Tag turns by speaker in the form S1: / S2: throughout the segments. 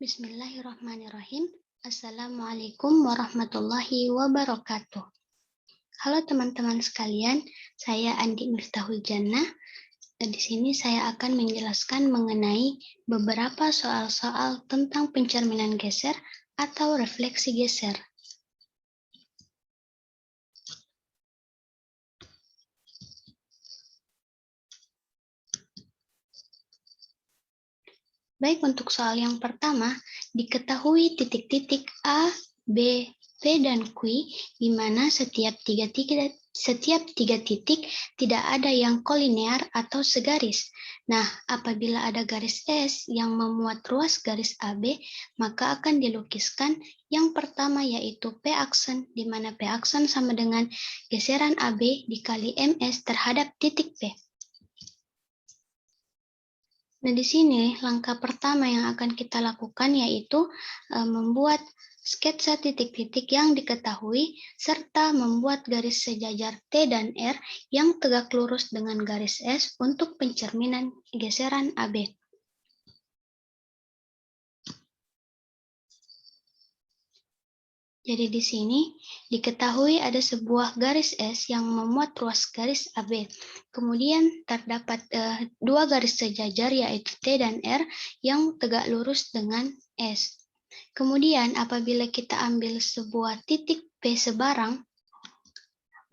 S1: Bismillahirrahmanirrahim. Assalamualaikum warahmatullahi wabarakatuh. Halo teman-teman sekalian, saya Andi Miftahul Jannah. Di sini saya akan menjelaskan mengenai beberapa soal-soal tentang pencerminan geser atau refleksi geser. Baik, untuk soal yang pertama, diketahui titik-titik A, B, P, dan Q, di mana setiap tiga titik tidak ada yang kolinear atau segaris. Nah, apabila ada garis S yang memuat ruas garis AB, maka akan dilukiskan yang pertama yaitu P aksen, di mana P aksen sama dengan geseran AB dikali MS terhadap titik P. Nah, di sini langkah pertama yang akan kita lakukan yaitu membuat sketsa titik-titik yang diketahui serta membuat garis sejajar T dan R yang tegak lurus dengan garis S untuk pencerminan geseran AB. Jadi di sini diketahui ada sebuah garis S yang memuat ruas garis AB. Kemudian terdapat dua garis sejajar yaitu T dan R yang tegak lurus dengan S. Kemudian apabila kita ambil sebuah titik P sebarang,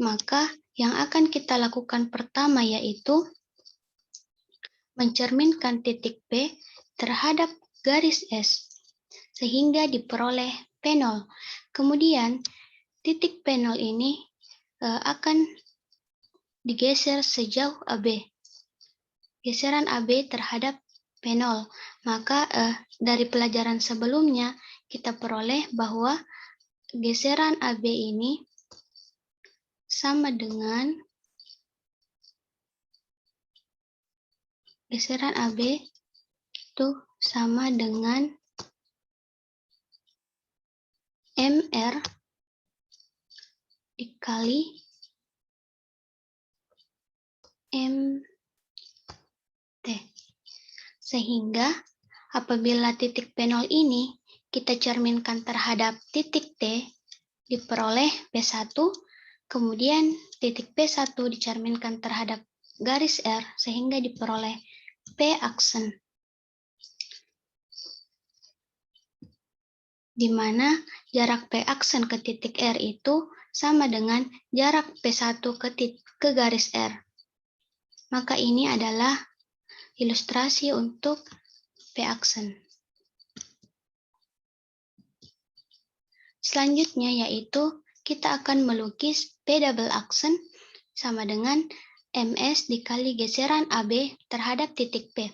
S1: maka yang akan kita lakukan pertama yaitu mencerminkan titik P terhadap garis S sehingga diperoleh P0. Kemudian titik P0 ini akan digeser sejauh AB. Geseran AB terhadap P0. Maka dari pelajaran sebelumnya kita peroleh bahwa geseran AB ini sama dengan geseran AB itu sama dengan MR dikali MT. Sehingga apabila titik P0 ini kita cerminkan terhadap titik T, diperoleh P1, kemudian titik P1 dicerminkan terhadap garis R sehingga diperoleh P aksen. Di mana jarak P aksen ke titik R itu sama dengan jarak P1 ke garis R. Maka ini adalah ilustrasi untuk P aksen. Selanjutnya yaitu kita akan melukis P double aksen sama dengan MS dikali geseran AB terhadap titik P.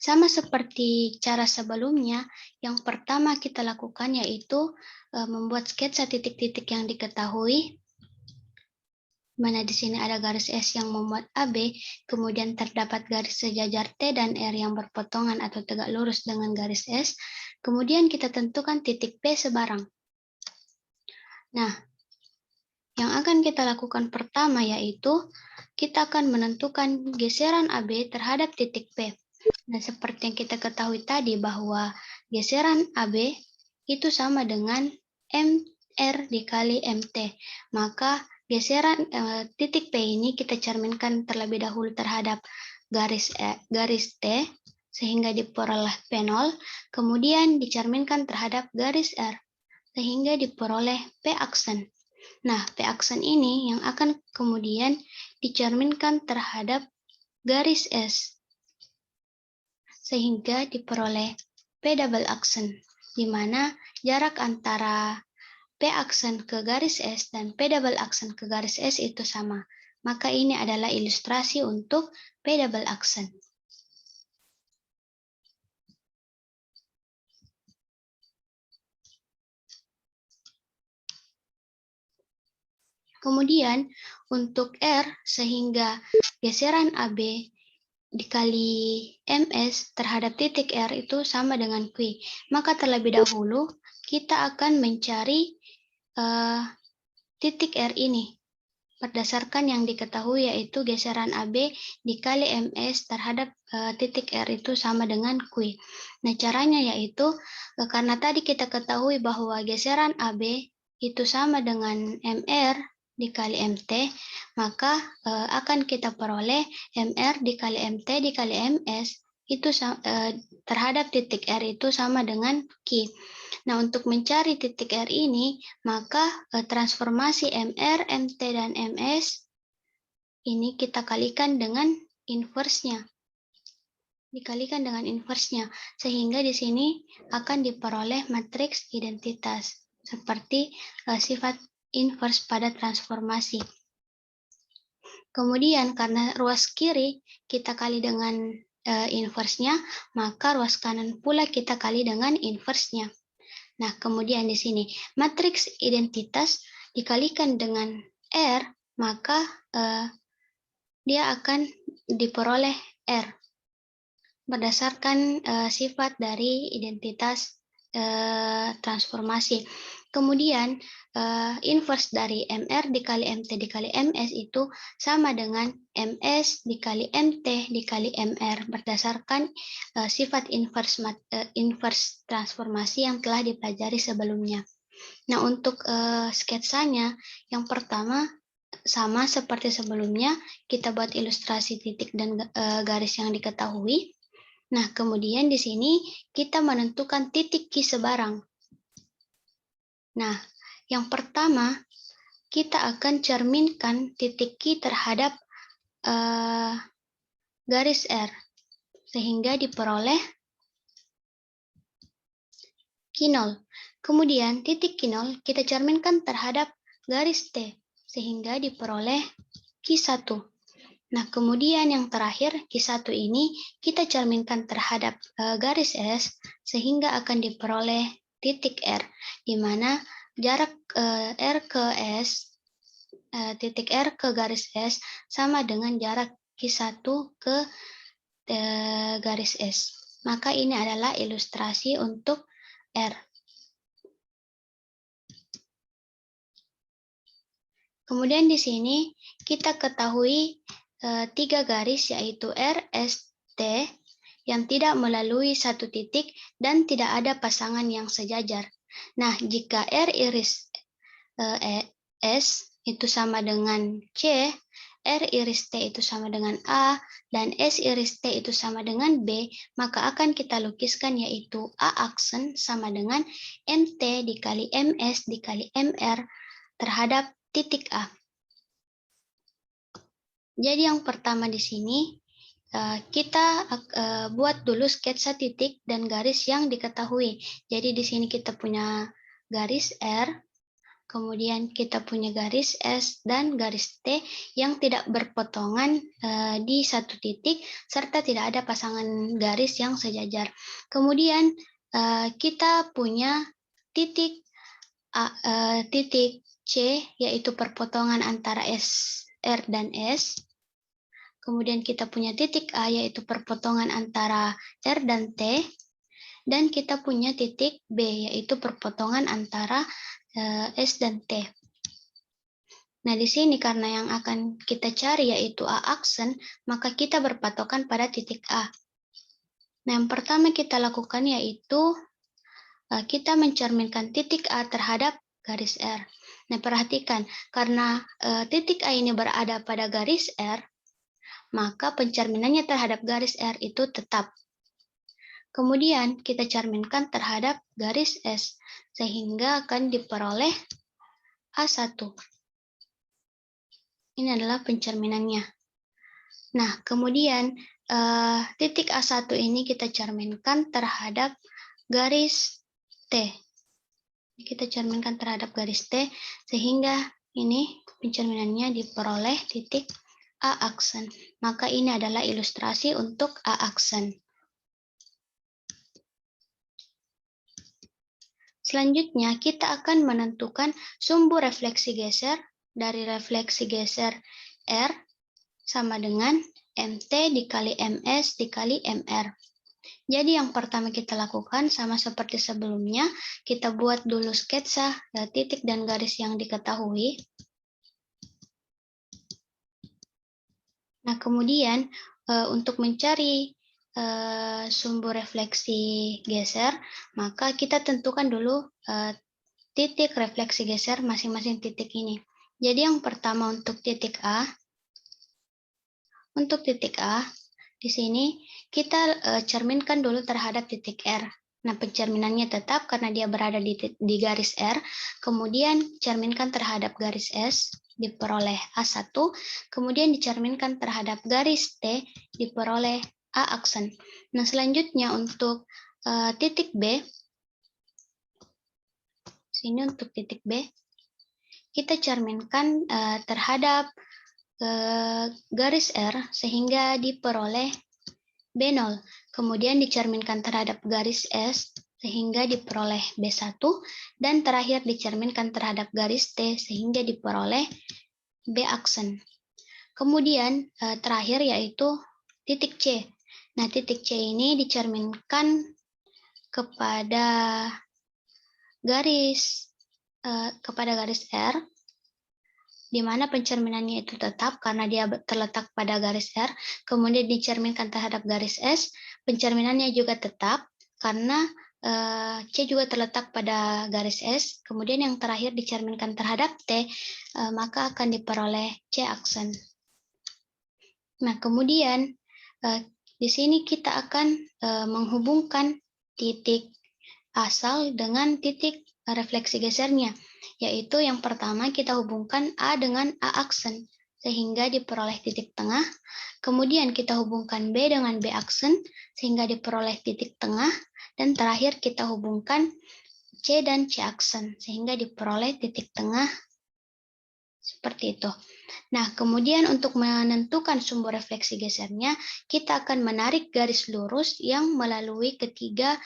S1: Sama seperti cara sebelumnya, yang pertama kita lakukan yaitu membuat sketsa titik-titik yang diketahui, mana di sini ada garis S yang memuat AB, kemudian terdapat garis sejajar T dan R yang berpotongan atau tegak lurus dengan garis S, kemudian kita tentukan titik P sebarang. Nah, yang akan kita lakukan pertama yaitu kita akan menentukan geseran AB terhadap titik P. Nah, seperti yang kita ketahui tadi bahwa geseran AB itu sama dengan MR dikali MT. Maka geseran titik P ini kita cerminkan terlebih dahulu terhadap garis T sehingga diperoleh P0, kemudian dicerminkan terhadap garis R sehingga diperoleh P aksen. Nah, P aksen ini yang akan kemudian dicerminkan terhadap garis S sehingga diperoleh P double aksen, di mana jarak antara P aksen ke garis S dan P double aksen ke garis S itu sama. Maka ini adalah ilustrasi untuk P double aksen. Kemudian untuk R sehingga geseran AB dikali MS terhadap titik R itu sama dengan Q. Maka terlebih dahulu kita akan mencari titik R ini. berdasarkan yang diketahui yaitu geseran AB dikali MS terhadap titik R itu sama dengan Q. Nah, caranya yaitu karena tadi kita ketahui bahwa geseran AB itu sama dengan MR dikali MT, maka akan kita peroleh MR dikali MT dikali MS itu terhadap titik R itu sama dengan Q. Nah, untuk mencari titik R ini, maka transformasi MR, MT, dan MS ini kita kalikan dengan inverse-nya. Dikalikan dengan inverse-nya, sehingga di sini akan diperoleh matriks identitas, seperti sifat inverse pada transformasi. Kemudian, karena ruas kiri kita kali dengan inverse-nya, maka ruas kanan pula kita kali dengan inverse-nya. Nah, kemudian di sini matriks identitas dikalikan dengan R, maka dia akan diperoleh R berdasarkan sifat dari identitas transformasi. Kemudian inverse dari MR dikali MT dikali MS itu sama dengan MS dikali MT dikali MR berdasarkan sifat inverse transformasi yang telah dipelajari sebelumnya. Nah, untuk sketsanya yang pertama sama seperti sebelumnya, kita buat ilustrasi titik dan garis yang diketahui. Nah, kemudian di sini kita menentukan titik Q sebarang. Nah, yang pertama kita akan cerminkan titik Q terhadap garis R, sehingga diperoleh Q0. Kemudian titik Q0 kita cerminkan terhadap garis T, sehingga diperoleh Q1. Nah, kemudian yang terakhir, Q1 ini kita cerminkan terhadap garis S, sehingga akan diperoleh titik R, di mana jarak R ke S, titik R ke garis S, sama dengan jarak Q1 ke garis S. Maka ini adalah ilustrasi untuk R. Kemudian di sini kita ketahui 3 garis yaitu R, S, T yang tidak melalui satu titik dan tidak ada pasangan yang sejajar. Nah, jika R iris S itu sama dengan C, R iris T itu sama dengan A, dan S iris T itu sama dengan B, maka akan kita lukiskan yaitu A aksen sama dengan MT dikali MS dikali MR terhadap titik A. Jadi yang pertama di sini kita buat dulu sketsa titik dan garis yang diketahui. Jadi di sini kita punya garis R, kemudian kita punya garis S dan garis T yang tidak berpotongan di satu titik serta tidak ada pasangan garis yang sejajar. Kemudian kita punya titik titik C yaitu perpotongan antara R dan S. Kemudian kita punya titik A yaitu perpotongan antara R dan T. Dan kita punya titik B yaitu perpotongan antara S dan T. Nah, di sini karena yang akan kita cari yaitu A aksen, maka kita berpatokan pada titik A. Nah, yang pertama kita lakukan yaitu kita mencerminkan titik A terhadap garis R. Nah, perhatikan, karena titik A ini berada pada garis R, maka pencerminannya terhadap garis R itu tetap. Kemudian kita cerminkan terhadap garis S, sehingga akan diperoleh A1. Ini adalah pencerminannya. Nah, kemudian titik A1 ini kita cerminkan terhadap garis T. Kita cerminkan terhadap garis T, sehingga ini pencerminannya diperoleh titik A aksen. Maka ini adalah ilustrasi untuk A aksen. Selanjutnya, kita akan menentukan sumbu refleksi geser dari refleksi geser R sama dengan MT dikali MS dikali MR. Jadi yang pertama kita lakukan sama seperti sebelumnya, kita buat dulu sketsa titik dan garis yang diketahui. Nah, kemudian untuk mencari sumbu refleksi geser, maka kita tentukan dulu titik refleksi geser masing-masing titik ini. Jadi yang pertama untuk titik A, di sini kita cerminkan dulu terhadap titik R. Nah, pencerminannya tetap karena dia berada di garis R, kemudian cerminkan terhadap garis S, diperoleh A1, kemudian dicerminkan terhadap garis T, diperoleh A aksen. Nah, selanjutnya untuk titik B, sini untuk titik B, kita cerminkan terhadap garis R sehingga diperoleh B0. Kemudian dicerminkan terhadap garis S sehingga diperoleh B1 dan terakhir dicerminkan terhadap garis T sehingga diperoleh B aksen. Kemudian terakhir yaitu titik C. Nah, titik C ini dicerminkan kepada garis R, di mana pencerminannya itu tetap karena dia terletak pada garis R, kemudian dicerminkan terhadap garis S, pencerminannya juga tetap karena C juga terletak pada garis S, kemudian yang terakhir dicerminkan terhadap T, maka akan diperoleh C aksen. Nah, kemudian di sini kita akan menghubungkan titik asal dengan titik refleksi gesernya, yaitu yang pertama kita hubungkan A dengan A aksen sehingga diperoleh titik tengah, kemudian kita hubungkan B dengan B aksen sehingga diperoleh titik tengah, dan terakhir kita hubungkan C dan C aksen sehingga diperoleh titik tengah, seperti itu. Nah, kemudian untuk menentukan sumbu refleksi gesernya, kita akan menarik garis lurus yang melalui ketiga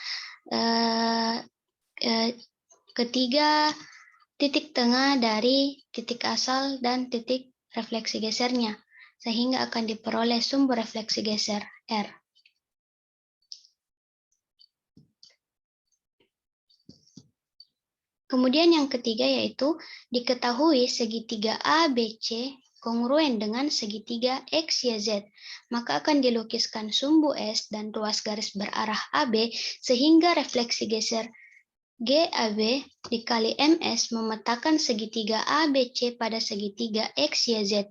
S1: titik tengah dari titik asal dan titik refleksi gesernya, sehingga akan diperoleh sumbu refleksi geser R. Kemudian yang ketiga yaitu diketahui segitiga ABC kongruen dengan segitiga XYZ, maka akan dilukiskan sumbu S dan ruas garis berarah AB sehingga refleksi geser GAB dikali MS memetakan segitiga ABC pada segitiga XYZ.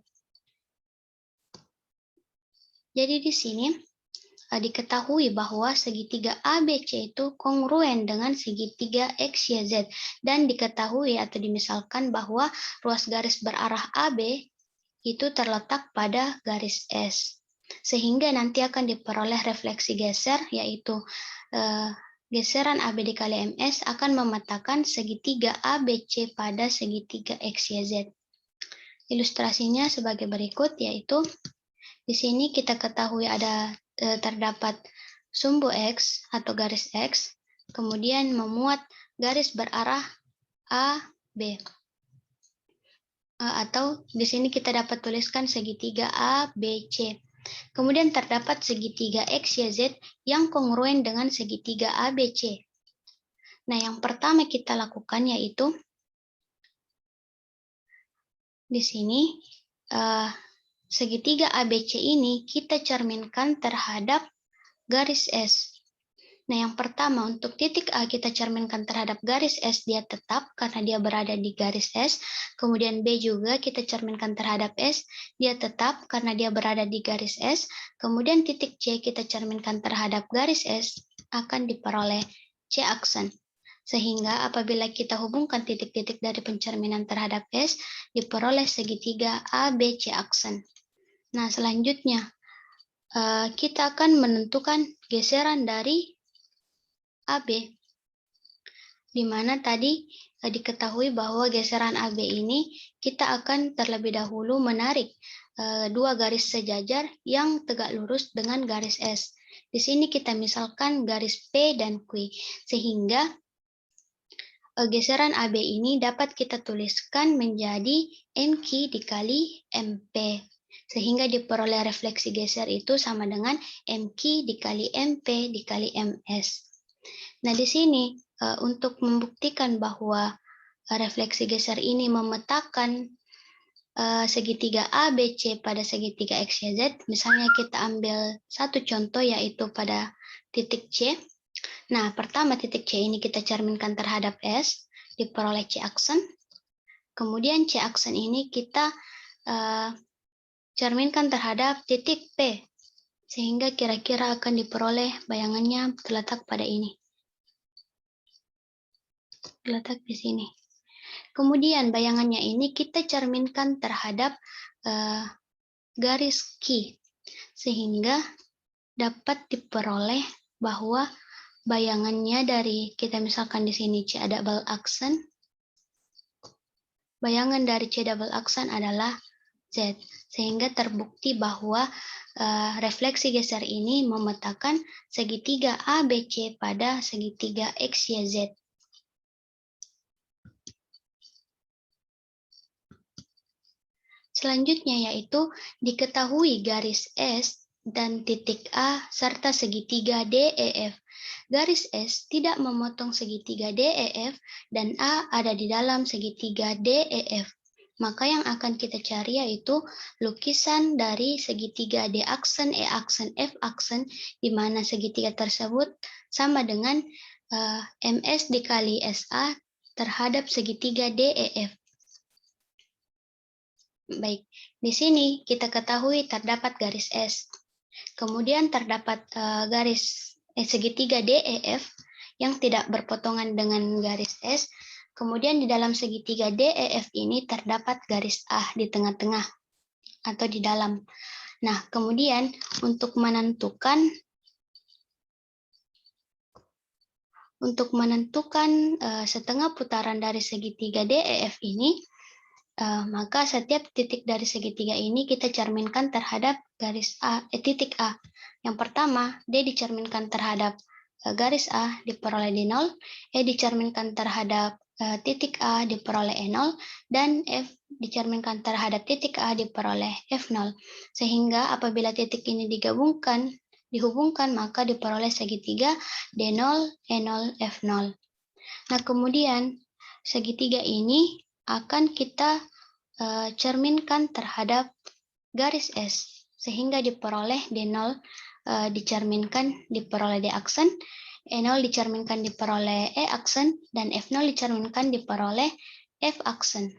S1: Jadi di sini diketahui bahwa segitiga ABC itu kongruen dengan segitiga XYZ, dan diketahui atau dimisalkan bahwa ruas garis berarah AB itu terletak pada garis S. Sehingga nanti akan diperoleh refleksi geser, yaitu geseran AB dikali MS akan memetakan segitiga ABC pada segitiga XYZ. Ilustrasinya sebagai berikut, yaitu di sini kita ketahui ada terdapat sumbu X atau garis X, kemudian memuat garis berarah AB. Atau di sini kita dapat tuliskan segitiga ABC. Kemudian terdapat segitiga XYZ yang kongruen dengan segitiga ABC. Nah, yang pertama kita lakukan yaitu di sini segitiga ABC ini kita cerminkan terhadap garis S. Nah, yang pertama untuk titik A kita cerminkan terhadap garis S, dia tetap karena dia berada di garis S. Kemudian B juga kita cerminkan terhadap S, dia tetap karena dia berada di garis S. Kemudian titik C kita cerminkan terhadap garis S, akan diperoleh C aksen. Sehingga apabila kita hubungkan titik-titik dari pencerminan terhadap S, diperoleh segitiga ABC aksen. Nah, selanjutnya kita akan menentukan geseran dari AB, di mana tadi diketahui bahwa geseran AB ini kita akan terlebih dahulu menarik dua garis sejajar yang tegak lurus dengan garis S. Di sini kita misalkan garis P dan Q, sehingga geseran AB ini dapat kita tuliskan menjadi MQ dikali MP. Sehingga diperoleh refleksi geser itu sama dengan MQ dikali MP dikali MS. Nah, di sini untuk membuktikan bahwa refleksi geser ini memetakan segitiga ABC pada segitiga XYZ, misalnya kita ambil satu contoh yaitu pada titik C. Nah, pertama titik C ini kita cerminkan terhadap S, diperoleh C aksen. Kemudian C aksen ini kita cerminkan terhadap titik P, sehingga kira-kira akan diperoleh bayangannya terletak pada ini. Terletak di sini. Kemudian bayangannya ini kita cerminkan terhadap garis Q, sehingga dapat diperoleh bahwa bayangannya dari, kita misalkan di sini C double aksen, bayangan dari C double aksen adalah Z, sehingga terbukti bahwa refleksi geser ini memetakan segitiga ABC pada segitiga XYZ. Selanjutnya yaitu diketahui garis S dan titik A serta segitiga DEF. Garis S tidak memotong segitiga DEF dan A ada di dalam segitiga DEF. Maka yang akan kita cari yaitu lukisan dari segitiga D aksen, E aksen, F aksen, di mana segitiga tersebut sama dengan MS dikali SA terhadap segitiga DEF. Baik, di sini kita ketahui terdapat garis S. Kemudian terdapat segitiga DEF yang tidak berpotongan dengan garis S. Kemudian di dalam segitiga DEF ini terdapat garis A di tengah-tengah atau di dalam. Nah, kemudian untuk menentukan setengah putaran dari segitiga DEF ini, maka setiap titik dari segitiga ini kita cerminkan terhadap garis A, titik A. Yang pertama, D dicerminkan terhadap garis A diperoleh D0, E dicerminkan terhadap titik A diperoleh E0, dan F dicerminkan terhadap titik A diperoleh F0. Sehingga apabila titik ini dihubungkan, maka diperoleh segitiga D0, E0, F0. Nah, kemudian segitiga ini akan kita cerminkan terhadap garis S, sehingga diperoleh D0 diperoleh D aksen, E0 dicerminkan diperoleh E aksen, dan F0 dicerminkan diperoleh F aksen.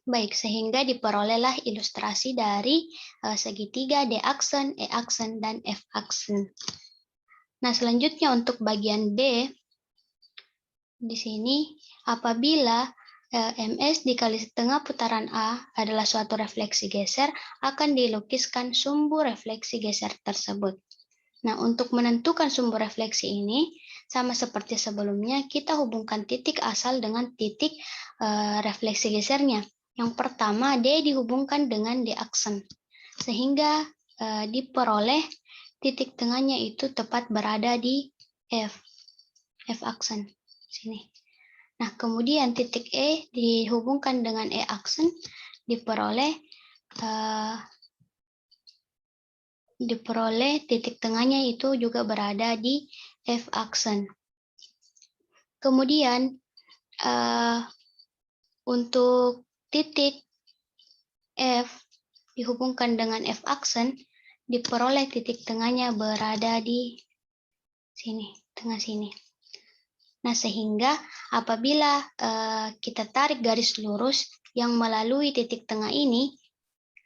S1: Baik, sehingga diperolehlah ilustrasi dari segitiga D aksen, E aksen, dan F aksen. Nah, selanjutnya untuk bagian B, di sini apabila MS dikali setengah putaran A adalah suatu refleksi geser, akan dilukiskan sumbu refleksi geser tersebut. Nah, untuk menentukan sumbu refleksi ini, sama seperti sebelumnya, kita hubungkan titik asal dengan titik refleksi gesernya. Yang pertama, D dihubungkan dengan D aksen, sehingga diperoleh titik tengahnya itu tepat berada di F aksen. Sini. Nah, kemudian titik E dihubungkan dengan E aksen, diperoleh titik tengahnya itu juga berada di F aksen. Kemudian untuk titik F dihubungkan dengan F aksen, diperoleh titik tengahnya berada di sini, tengah sini. Nah, sehingga apabila kita tarik garis lurus yang melalui titik tengah ini,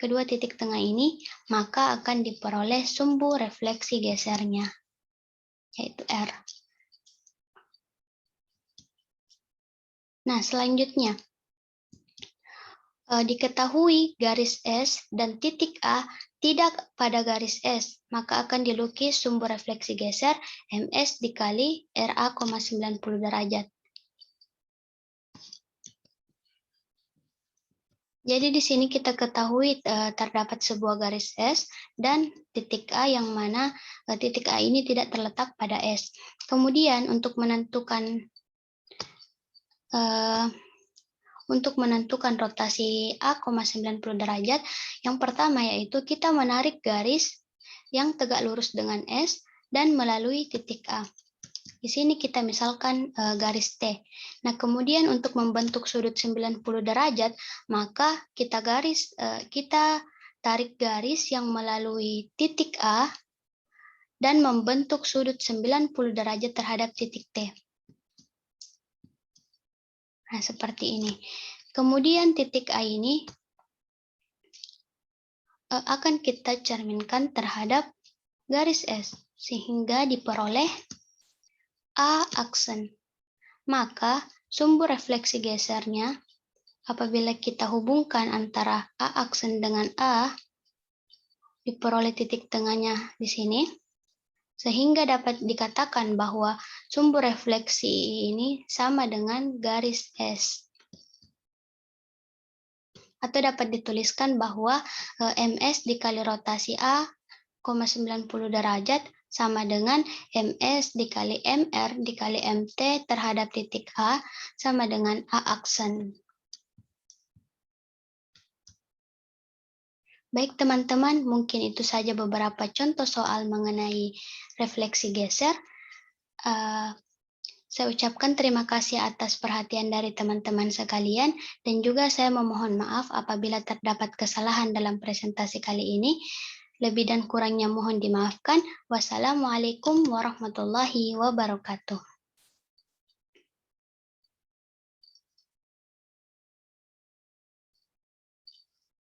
S1: kedua titik tengah ini, maka akan diperoleh sumbu refleksi gesernya, yaitu R. Nah, selanjutnya, diketahui garis S dan titik A tidak pada garis S, maka akan dilukis sumbu refleksi geser MS dikali RA, 90 derajat. Jadi di sini kita ketahui terdapat sebuah garis S dan titik A yang mana titik A ini tidak terletak pada S. Kemudian untuk menentukan rotasi A, 90 derajat, yang pertama yaitu kita menarik garis yang tegak lurus dengan S dan melalui titik A. Di sini kita misalkan garis T. Nah, kemudian untuk membentuk sudut 90 derajat, maka kita tarik garis yang melalui titik A dan membentuk sudut 90 derajat terhadap titik T. Nah, seperti ini. Kemudian titik A ini akan kita cerminkan terhadap garis S, sehingga diperoleh A aksen. Maka sumbu refleksi gesernya apabila kita hubungkan antara A aksen dengan A, diperoleh titik tengahnya di sini, sehingga dapat dikatakan bahwa sumbu refleksi ini sama dengan garis S. Atau dapat dituliskan bahwa MS dikali rotasi A, 90 derajat sama dengan MS dikali MR dikali MT terhadap titik A sama dengan A aksen. Baik teman-teman, mungkin itu saja beberapa contoh soal mengenai refleksi geser. Saya ucapkan terima kasih atas perhatian dari teman-teman sekalian, dan juga saya memohon maaf apabila terdapat kesalahan dalam presentasi kali ini. Lebih dan kurangnya mohon dimaafkan. Wassalamualaikum warahmatullahi wabarakatuh.